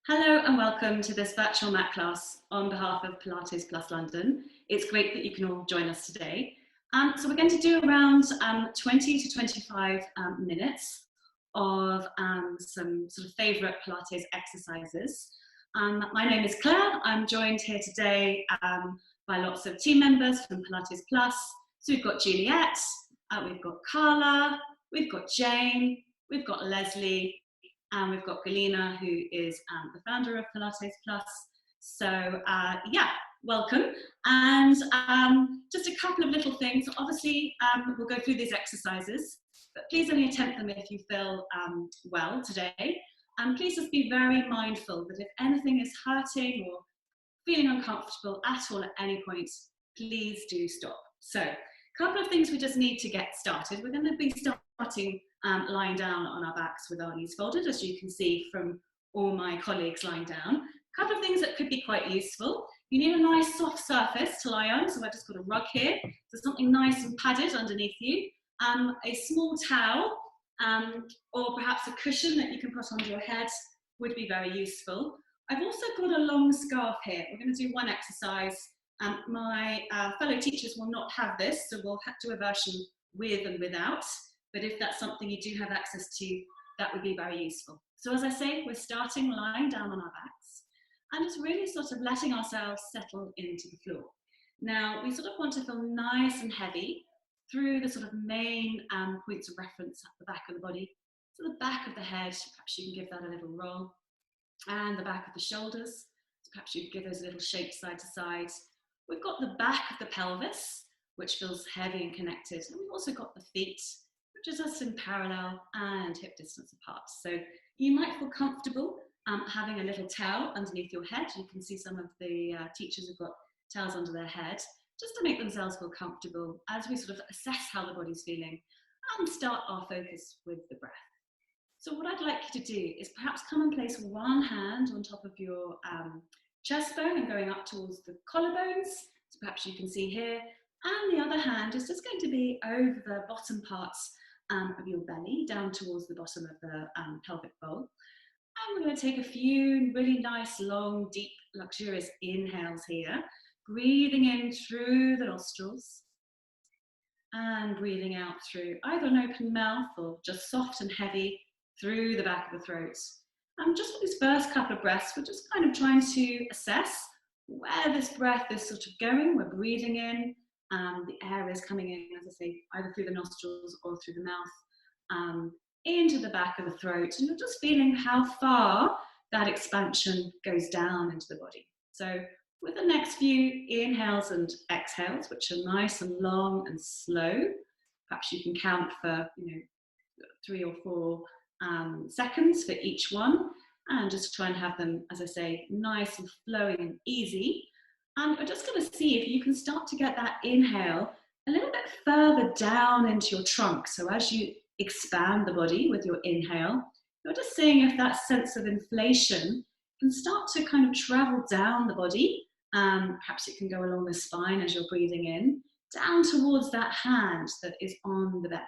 Hello and welcome to this virtual mat class on behalf of Pilates Plus London. It's great that you can all join us today. So we're going to do around 20 to 25 minutes of some sort of favourite Pilates exercises. My name is Claire. I'm joined here today by lots of team members from Pilates Plus. So we've got Juliet, we've got Carla, we've got Jane, we've got Leslie, and we've got Galina, who is the founder of Pilates Plus. So yeah, welcome. And just a couple of little things. Obviously, we'll go through these exercises, but please only attempt them if you feel well today. And please just be very mindful that if anything is hurting or feeling uncomfortable at all at any point, please do stop. So a couple of things we just need to get started. We're going to be starting lying down on our backs with our knees folded, as you can see from all my colleagues lying down. A couple of things that could be quite useful. You need a nice soft surface to lie on, so I've just got a rug here, so something nice and padded underneath you. A small towel, or perhaps a cushion that you can put under your head would be very useful. I've also got a long scarf here. We're going to do one exercise. My fellow teachers will not have this, so we'll have to do a version with and without. But if that's something you do have access to, that would be very useful. So as I say, we're starting lying down on our backs and just really sort of letting ourselves settle into the floor. Now, we sort of want to feel nice and heavy through the sort of main points of reference at the back of the body. So the back of the head, perhaps you can give that a little roll, and the back of the shoulders. So perhaps you can give those a little shake side to side. We've got the back of the pelvis, which feels heavy and connected. And we've also got the feet, which is just in parallel and hip distance apart. So you might feel comfortable having a little towel underneath your head. You can see some of the teachers have got towels under their head, just to make themselves feel comfortable as we sort of assess how the body's feeling and start our focus with the breath. So what I'd like you to do is perhaps come and place one hand on top of your chest bone and going up towards the collarbones. So perhaps you can see here. And the other hand is just going to be over the bottom parts of your belly, down towards the bottom of the pelvic bowl. And we're going to take a few really nice, long, deep, luxurious inhales here. Breathing in through the nostrils and breathing out through either an open mouth or just soft and heavy through the back of the throat. Just for these first couple of breaths, we're just kind of trying to assess where this breath is sort of going. We're breathing in. The air is coming in, as I say, either through the nostrils or through the mouth, into the back of the throat. And you're just feeling how far that expansion goes down into the body. So with the next few inhales and exhales, which are nice and long and slow, perhaps you can count for 3 or 4 seconds for each one, and just try and have them, as I say, nice and flowing and easy. And we're just going to see if you can start to get that inhale a little bit further down into your trunk. So as you expand the body with your inhale, you're just seeing if that sense of inflation can start to kind of travel down the body. Perhaps it can go along the spine as you're breathing in, down towards that hand that is on the belly.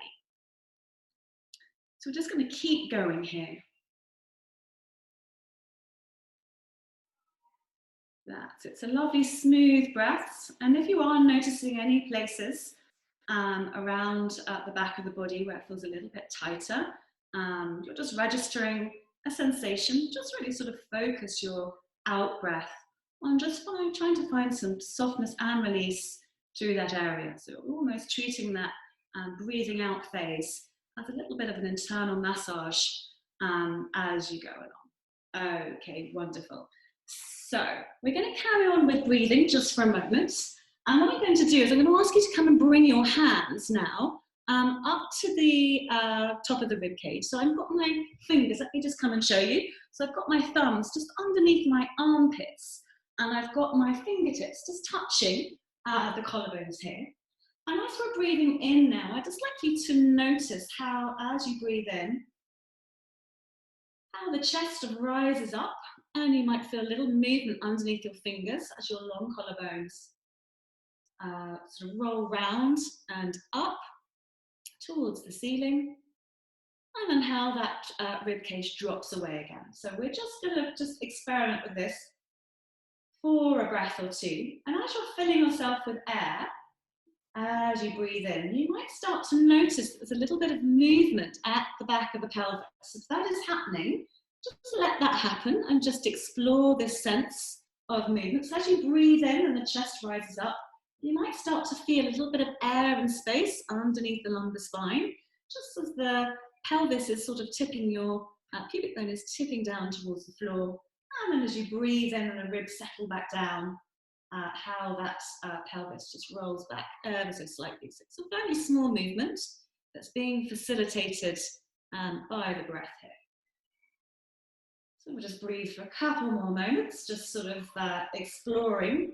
So we're just going to keep going here. That's it. It's a lovely smooth breath. And if you are noticing any places around the back of the body where it feels a little bit tighter, you're just registering a sensation. Just really sort of focus your out breath on just trying to find some softness and release through that area. So almost treating that breathing out phase as a little bit of an internal massage as you go along. Okay, wonderful. So we're going to carry on with breathing just for a moment. And what I'm going to do is I'm going to ask you to come and bring your hands now up to the top of the rib cage. So I've got my fingers, let me just come and show you. So I've got my thumbs just underneath my armpits, and I've got my fingertips just touching the collarbones here. And as we're breathing in now, I'd just like you to notice how, as you breathe in, how the chest rises up, and you might feel a little movement underneath your fingers as your long collarbones sort of roll round and up towards the ceiling. and then how that rib cage drops away again. So we're just going to just experiment with this for a breath or two. And as you're filling yourself with air, as you breathe in, you might start to notice there's a little bit of movement at the back of the pelvis. If that is happening, just let that happen and just explore this sense of movement. So as you breathe in and the chest rises up, you might start to feel a little bit of air and space underneath the lumbar spine, just as the pelvis is sort of tipping, your pubic bone is tipping down towards the floor. And then as you breathe in and the ribs settle back down, how that pelvis just rolls back ever so slightly. So it's a very small movement that's being facilitated by the breath here. So we'll just breathe for a couple more moments, just sort of exploring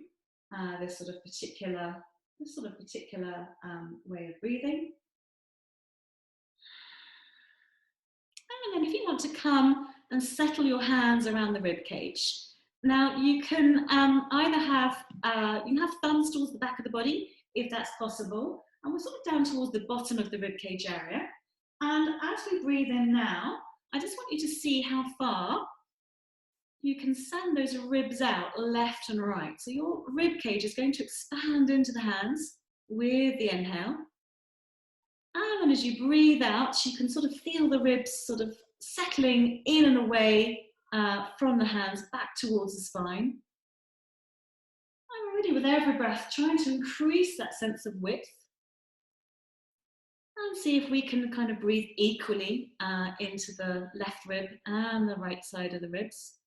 this sort of particular way of breathing. And then if you want to come and settle your hands around the rib cage. Now you can either have, thumbs towards the back of the body, if that's possible, and we're sort of down towards the bottom of the rib cage area. And as we breathe in now, I just want you to see how far you can send those ribs out left and right. So your rib cage is going to expand into the hands with the inhale. And then as you breathe out, you can sort of feel the ribs sort of settling in and away from the hands back towards the spine. And really with every breath, trying to increase that sense of width. And see if we can kind of breathe equally into the left rib and the right side of the ribs.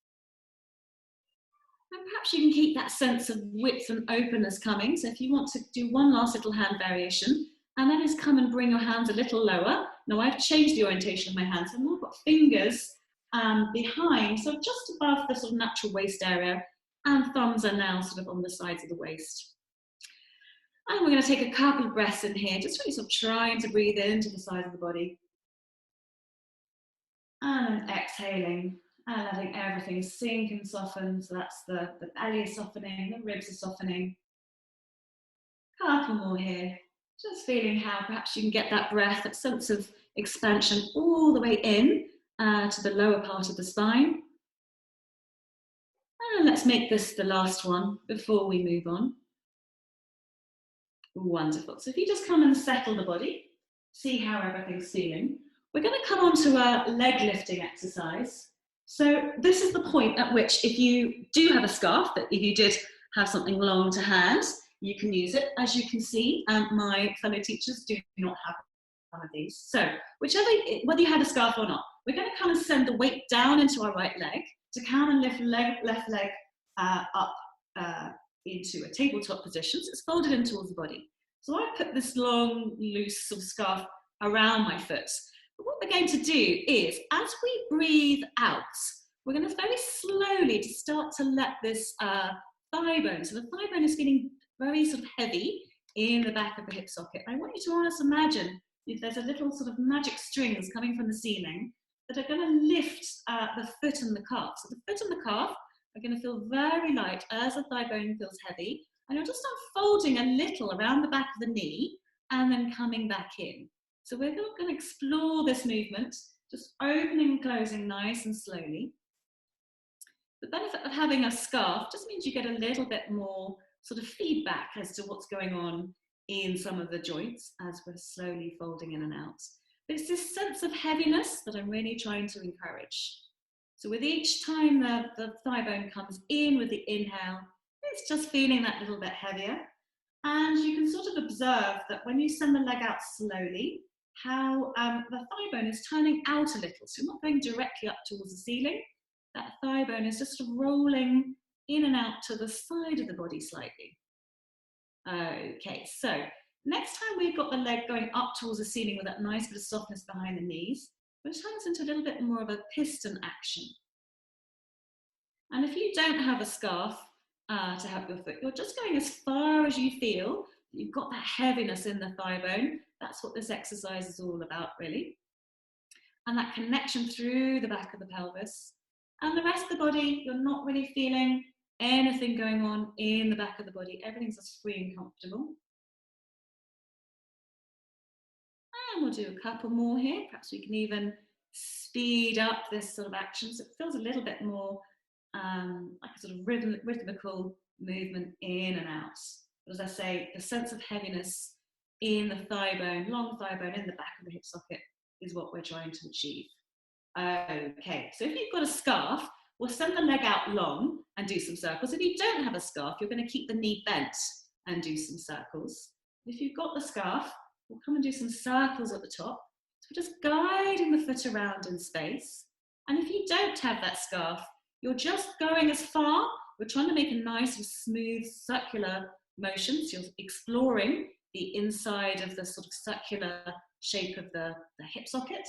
And perhaps you can keep that sense of width and openness coming. So if you want to do one last little hand variation, and then just come and bring your hands a little lower. Now I've changed the orientation of my hands. So I've now got fingers behind, so just above the sort of natural waist area, and thumbs are now sort of on the sides of the waist. And we're going to take a couple of breaths in here, just really sort of trying to breathe into the side of the body. And then exhaling and letting everything sink and soften. So that's the belly is softening, the ribs are softening. Couple more here. Just feeling how perhaps you can get that breath, that sense of expansion all the way in to the lower part of the spine. And let's make this the last one before we move on. Wonderful. So if you just come and settle the body, see how everything's feeling. We're going to come on to a leg lifting exercise. So this is the point at which, if you do have a scarf, that if you did have something long to hand, you can use it. As you can see, my fellow teachers do not have one of these. So whether you had a scarf or not, we're going to kind of send the weight down into our right leg to come and lift left leg up into a tabletop position. So it's folded in towards the body. So I put this long, loose sort of scarf around my foot. But what we're going to do is, as we breathe out, we're going to very slowly to start to let this thigh bone, so the thigh bone is feeling very sort of heavy in the back of the hip socket. I want you to almost imagine if there's a little sort of magic strings coming from the ceiling that are going to lift the foot and the calf. So the foot and the calf are going to feel very light as the thigh bone feels heavy, and you'll just start folding a little around the back of the knee and then coming back in. So we're going to explore this movement, just opening and closing nice and slowly. The benefit of having a scarf just means you get a little bit more sort of feedback as to what's going on in some of the joints as we're slowly folding in and out. But it's this sense of heaviness that I'm really trying to encourage. So with each time the thigh bone comes in with the inhale, it's just feeling that little bit heavier. And you can sort of observe that when you send the leg out slowly, how the thigh bone is turning out a little. So you're not going directly up towards the ceiling. That thigh bone is just rolling in and out to the side of the body slightly. Okay, so next time we've got the leg going up towards the ceiling with that nice bit of softness behind the knees, we'll turn this into a little bit more of a piston action. And if you don't have a scarf to help your foot, you're just going as far as you feel. You've got that heaviness in the thigh bone. That's what this exercise is all about, really. And that connection through the back of the pelvis. And the rest of the body, you're not really feeling anything going on in the back of the body. Everything's just free and comfortable. And we'll do a couple more here. Perhaps we can even speed up this sort of action so it feels a little bit more like a sort of rhythmical movement in and out. But as I say, the sense of heaviness in the thigh bone, long thigh bone, in the back of the hip socket is what we're trying to achieve. Okay, so if you've got a scarf, we'll send the leg out long and do some circles. If you don't have a scarf, you're going to keep the knee bent and do some circles. If you've got the scarf, we'll come and do some circles at the top. So we're just guiding the foot around in space. And if you don't have that scarf, you're just going as far. We're trying to make a nice, smooth, circular motion. So you're exploring the inside of the sort of circular shape of the hip socket.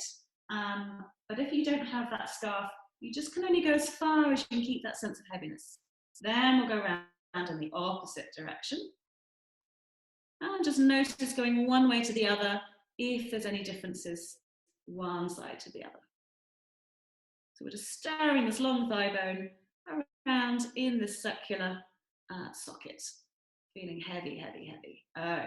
But if you don't have that scarf, you just can only go as far as you can keep that sense of heaviness. Then we'll go around in the opposite direction. And just notice going one way to the other if there's any differences one side to the other. So we're just stirring this long thigh bone around in this circular socket, feeling heavy, heavy, heavy.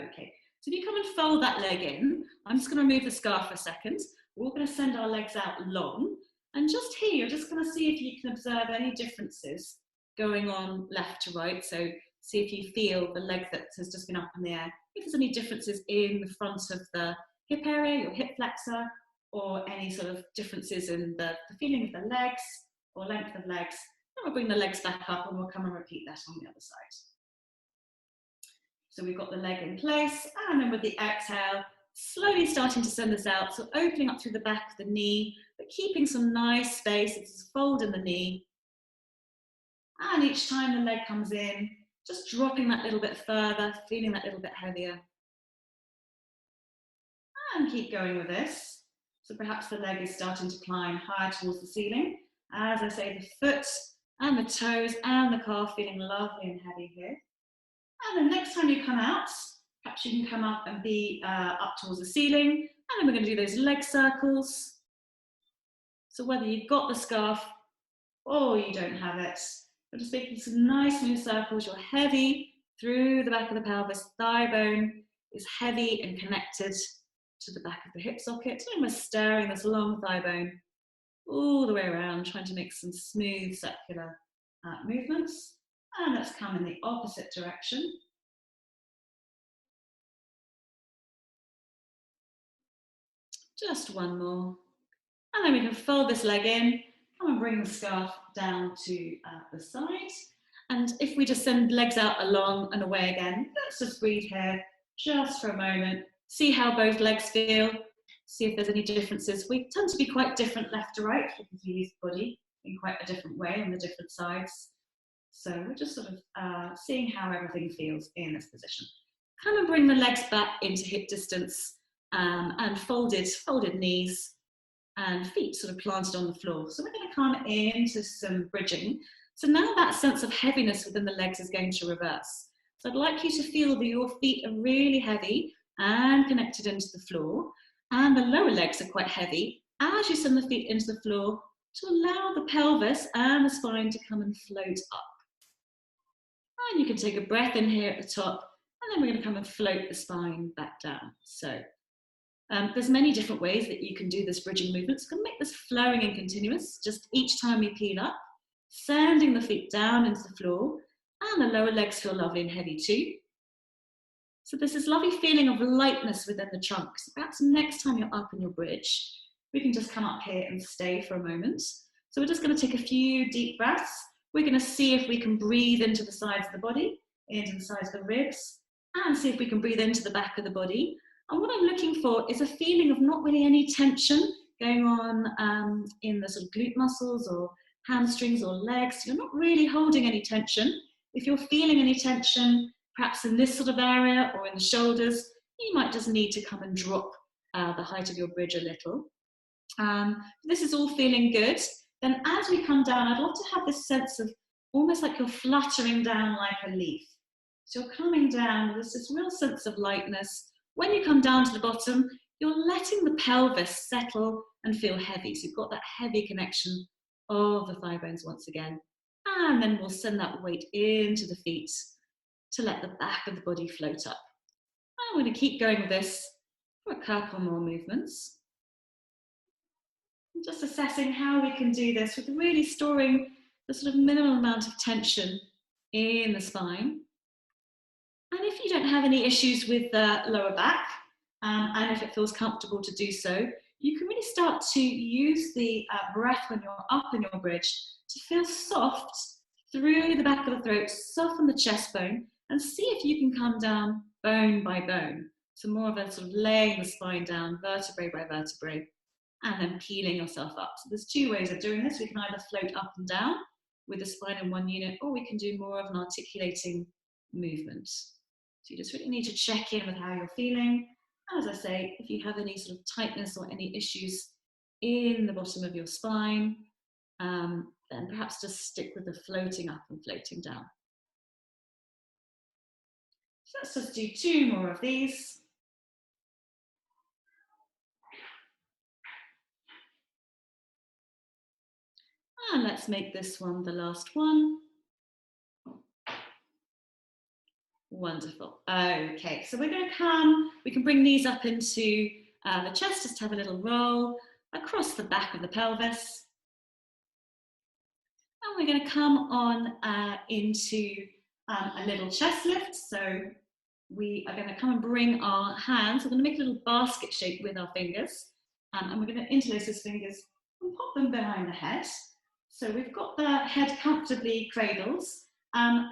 Okay, so if you come and fold that leg in, I'm just going to remove the scarf for a second. We're going to send our legs out long. And just here, you're just going to see if you can observe any differences going on left to right. So see if you feel the leg that has just been up in the air. If there's any differences in the front of the hip area, your hip flexor, or any sort of differences in the feeling of the legs or length of legs. And we'll bring the legs back up and we'll come and repeat that on the other side. So we've got the leg in place, and then with the exhale, slowly starting to send this out. So opening up through the back of the knee, but keeping some nice space. It's fold in the knee. And each time the leg comes in, just dropping that little bit further, feeling that little bit heavier. And keep going with this. So perhaps the leg is starting to climb higher towards the ceiling. As I say, the foot and the toes and the calf feeling lovely and heavy here. And then next time you come out, perhaps you can come up and be up towards the ceiling. And then we're going to do those leg circles. So whether you've got the scarf or you don't have it, we're just making some nice smooth circles. You're heavy through the back of the pelvis. Thigh bone is heavy and connected to the back of the hip socket. And we're stirring this long thigh bone all the way around, trying to make some smooth circular movements. And let's come in the opposite direction. Just one more. And then we can fold this leg in, come and bring the scarf down to the side. And if we just send legs out along and away again, let's just breathe here just for a moment. See how both legs feel. See if there's any differences. We tend to be quite different left to right because we use the body in quite a different way on the different sides. So we're just sort of seeing how everything feels in this position. Come and bring the legs back into hip distance and folded knees and feet sort of planted on the floor. So we're going to come into some bridging. So now that sense of heaviness within the legs is going to reverse. So I'd like you to feel that your feet are really heavy and connected into the floor, and the lower legs are quite heavy as you send the feet into the floor to allow the pelvis and the spine to come and float up. And you can take a breath in here at the top, and then we're going to come and float the spine back down. So there's many different ways that you can do this bridging movement. So we can make this flowing and continuous, just each time we peel up, sending the feet down into the floor, and the lower legs feel lovely and heavy too. So there's this lovely feeling of lightness within the trunk. So perhaps next time you're up in your bridge, we can just come up here and stay for a moment. So we're just going to take a few deep breaths. We're going to see if we can breathe into the sides of the body, into the sides of the ribs, and see if we can breathe into the back of the body. And what I'm looking for is a feeling of not really any tension going on in the sort of glute muscles or hamstrings or legs. You're not really holding any tension. If you're feeling any tension, perhaps in this sort of area or in the shoulders, you might just need to come and drop the height of your bridge a little. This is all feeling good. Then as we come down, I'd love to have this sense of almost like you're fluttering down like a leaf. So you're coming down, there's this real sense of lightness. When you come down to the bottom, you're letting the pelvis settle and feel heavy. So you've got that heavy connection of the thigh bones once again. And then we'll send that weight into the feet to let the back of the body float up. And we're going to keep going with this for a couple more movements. Just assessing how we can do this with really storing the sort of minimal amount of tension in the spine. And if you don't have any issues with the lower back, and if it feels comfortable to do so, you can really start to use the breath when you're up in your bridge to feel soft through the back of the throat, soften the chest bone, and see if you can come down bone by bone. So more of a sort of laying the spine down, vertebrae by vertebrae, and then peeling yourself up. So there's two ways of doing this. We can either float up and down with the spine in one unit, or we can do more of an articulating movement. So you just really need to check in with how you're feeling. As I say, if you have any sort of tightness or any issues in the bottom of your spine, then perhaps just stick with the floating up and floating down. So let's just do 2 more of these. And let's make this one the last one. Wonderful. Okay, so we're going to we can bring these up into the chest, just have a little roll across the back of the pelvis. And we're going to come on into a little chest lift. So we are going to come and bring our hands, we're going to make a little basket shape with our fingers, and we're going to interlace those fingers and pop them behind the head. So we've got the head comfortably cradled.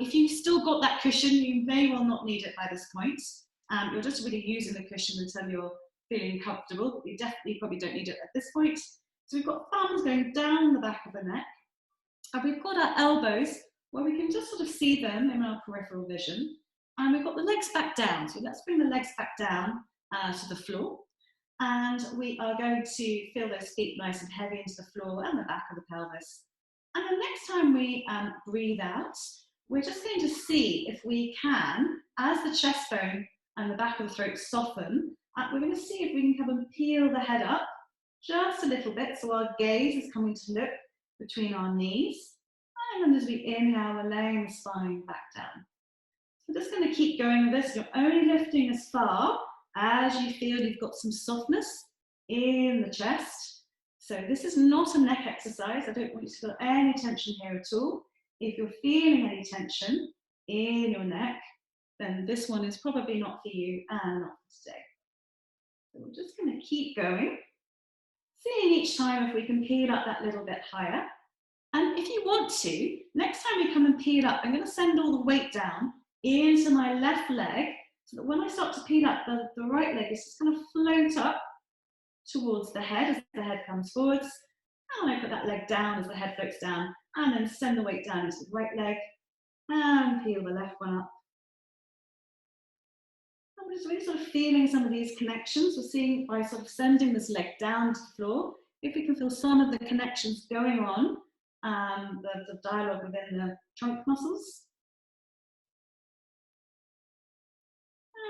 If you've still got that cushion, you may well not need it by this point. You're just really using the cushion until you're feeling comfortable, but you definitely probably don't need it at this point. So we've got thumbs going down the back of the neck, and we've got our elbows where we can just sort of see them in our peripheral vision. And we've got the legs back down. So let's bring the legs back down to the floor. And we are going to feel those feet nice and heavy into the floor and the back of the pelvis. And the next time we breathe out, we're just going to see if we can, as the chest bone and the back of the throat soften, we're going to see if we can come and peel the head up just a little bit. So our gaze is coming to look between our knees. And then as we inhale, we're laying the spine back down. We're just going to keep going with this. You're only lifting as far as you feel you've got some softness in the chest. So this is not a neck exercise. I don't want you to feel any tension here at all. If you're feeling any tension in your neck, then this one is probably not for you and not for today. So we're just going to keep going, seeing each time if we can peel up that little bit higher. And if you want to, next time we come and peel up, I'm going to send all the weight down into my left leg, so that when I start to peel up, the right leg is just going to float up towards the head as the head comes forwards. And I put that leg down as the head floats down, and then send the weight down into the right leg, and peel the left one up. And we're just really sort of feeling some of these connections. We're seeing by sort of sending this leg down to the floor, if we can feel some of the connections going on, the dialogue within the trunk muscles.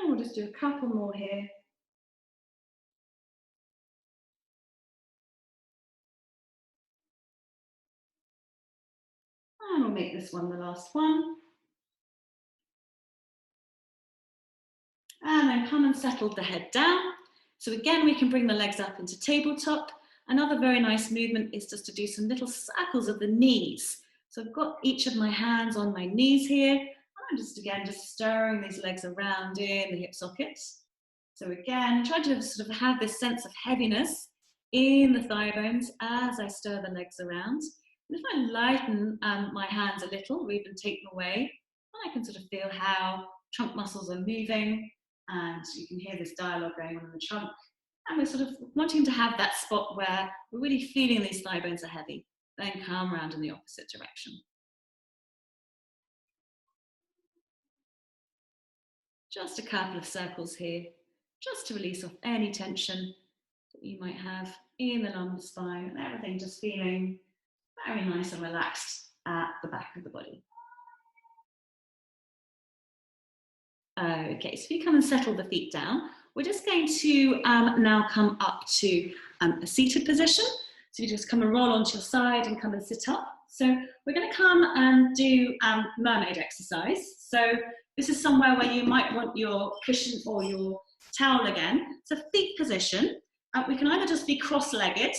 And we'll just do a couple more here. And we'll make this one the last one. And then come and settle the head down. So again, we can bring the legs up into tabletop. Another very nice movement is just to do some little circles of the knees. So I've got each of my hands on my knees here. I'm just stirring these legs around in the hip sockets. So again, try to sort of have this sense of heaviness in the thigh bones as I stir the legs around. And if I lighten my hands a little, or even take them away, I can sort of feel how trunk muscles are moving, and you can hear this dialogue going on in the trunk. And we're sort of wanting to have that spot where we're really feeling these thigh bones are heavy. Then come around in the opposite direction. Just a couple of circles here, just to release off any tension that you might have in the lumbar spine, and everything just feeling very nice and relaxed at the back of the body. Okay, so if you come and settle the feet down, we're just going to now come up to a seated position. So you just come and roll onto your side and come and sit up. So we're going to come and do mermaid exercise. So this is somewhere where you might want your cushion or your towel again. So feet position. We can either just be cross-legged,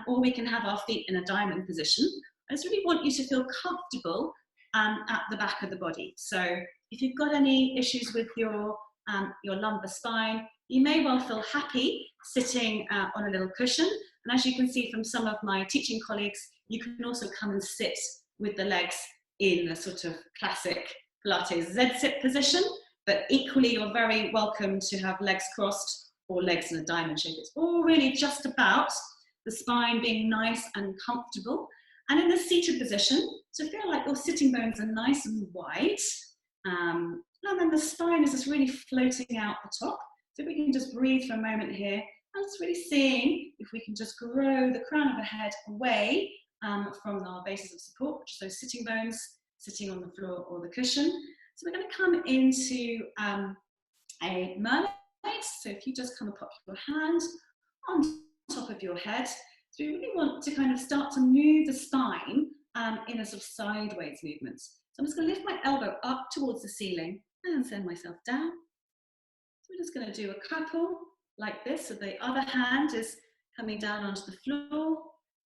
or we can have our feet in a diamond position. I just really want you to feel comfortable at the back of the body. So if you've got any issues with your lumbar spine, you may well feel happy sitting on a little cushion. And as you can see from some of my teaching colleagues, you can also come and sit with the legs in a sort of classic Pilates Z-sit position, but equally you're very welcome to have legs crossed or legs in a diamond shape. It's all really just about the spine being nice and comfortable. And in the seated position, to feel like your sitting bones are nice and wide. And then the spine is just really floating out the top. So if we can just breathe for a moment here, and just really seeing if we can just grow the crown of the head away from our bases of support, which are those sitting bones, sitting on the floor or the cushion. So we're going to come into a mermaid. So if you just come and pop your hand on top of your head. So we really want to kind of start to move the spine in a sort of sideways movement. So I'm just going to lift my elbow up towards the ceiling and send myself down. So we're just going to do a couple like this. So the other hand is coming down onto the floor.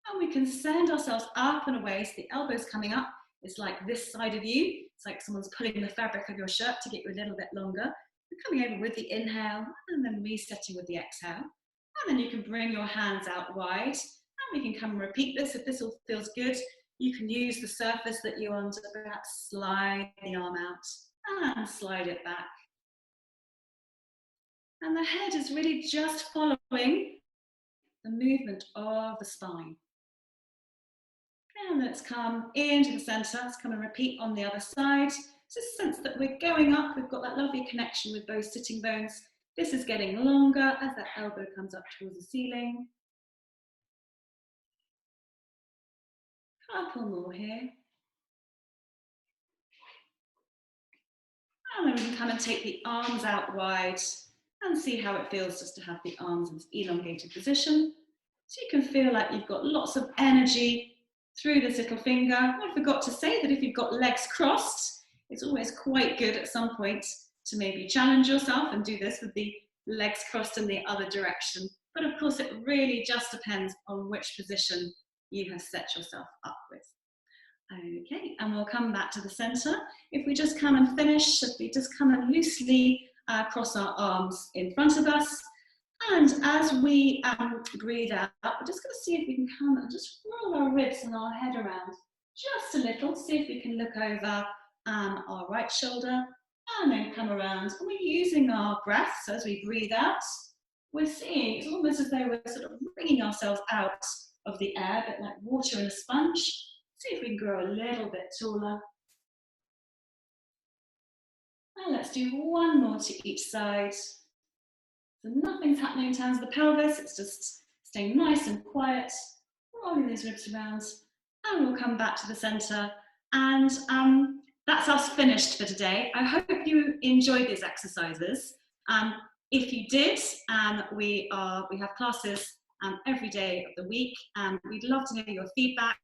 And we can send ourselves up and away. So the elbow's coming up. It's like this side of you. It's like someone's pulling the fabric of your shirt to get you a little bit longer. We're coming over with the inhale and then resetting with the exhale. And then you can bring your hands out wide. And we can come and repeat this. If this all feels good, you can use the surface that you're on to perhaps slide the arm out and slide it back. And the head is really just following the movement of the spine. And let's come into the center. Let's come and repeat on the other side. It's a sense that we're going up. We've got that lovely connection with both sitting bones. This is getting longer as that elbow comes up towards the ceiling. Couple more here. And then we can come and take the arms out wide and see how it feels just to have the arms in this elongated position. So you can feel like you've got lots of energy through this little finger. I forgot to say that if you've got legs crossed, it's always quite good at some point to maybe challenge yourself and do this with the legs crossed in the other direction. But of course, it really just depends on which position you have set yourself up with. Okay, and we'll come back to the center. If we just come and finish, if we just come and loosely cross our arms in front of us. And as we breathe out, we're just going to see if we can come and just roll our ribs and our head around just a little. See if we can look over our right shoulder and then come around. And we're using our breath. So as we breathe out, we're seeing it's almost as though we're sort of wringing ourselves out of the air, a bit like water in a sponge. See if we can grow a little bit taller. And let's do one more to each side. So nothing's happening in terms of the pelvis, it's just staying nice and quiet, rolling those ribs around, and we'll come back to the center. And that's us finished for today. I hope you enjoyed these exercises. If you did, we have classes every day of the week. We'd love to hear your feedback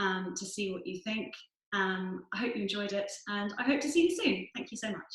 to see what you think. I hope you enjoyed it, and I hope to see you soon. Thank you so much.